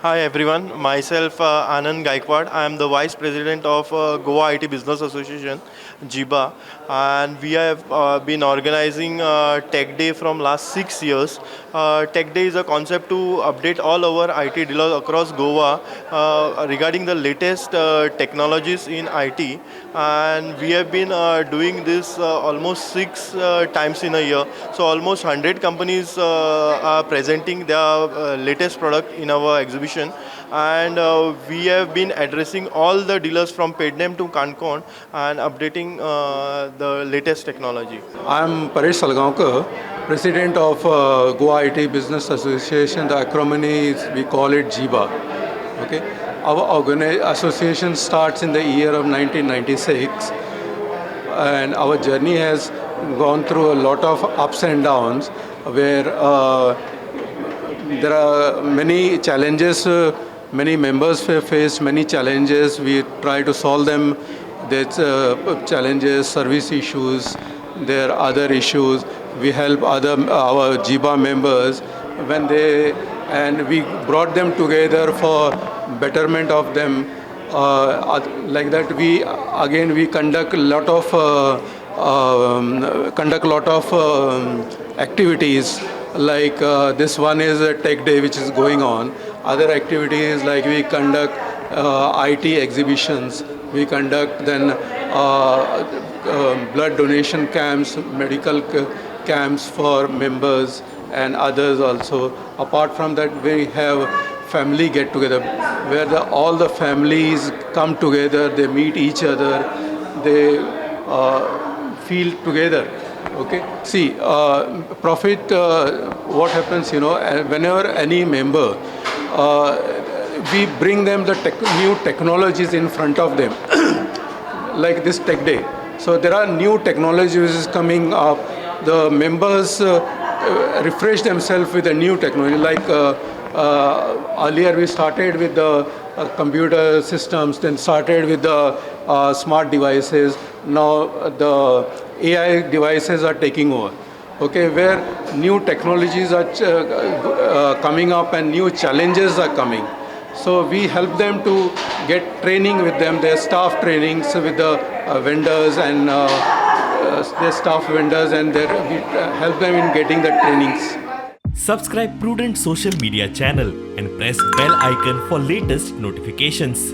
Hi everyone, myself Anand Gaikwad. I am the Vice President of Goa IT Business Association, GIBA, and we have been organizing Tech Day from last 6 years. Tech Day is a concept to update all our IT dealers across Goa regarding the latest technologies in IT, and we have been doing this almost six times in a year. So almost 100 companies are presenting their latest product in our exhibition, and we have been addressing all the dealers from Pednem to Kankon and updating the latest technology. I'm Paresh Salgaonkar, President of Goa IT Business Association. The acronym is, we call it GIBA. Okay, our association starts in the year of 1996, and our journey has gone through a lot of ups and downs, where there are many challenges. Many members have faced many challenges. We try to solve them. There's challenges, service issues. There are other issues. We help our GIBA members when and we brought them together for betterment of them. Like that, we conduct a lot of activities. Like this one is a tech day which is going on. Other activities like we conduct IT exhibitions. We conduct then blood donation camps, medical camps for members and others also. Apart from that, we have family get together where all the families come together, they meet each other, they feel together. Okay, see, profit, what happens, whenever any member, we bring them the new technologies in front of them, like this tech day. So there are new technologies coming up. The members refresh themselves with the new technology. Like earlier we started with the computer systems, then started with the smart devices. Now the AI devices are taking over. Okay, where new technologies are coming up and new challenges are coming. So we help them to get training with them, their staff trainings with the vendors and their staff vendors, and we help them in getting the trainings. Subscribe Prudent social media channel and press bell icon for latest notifications.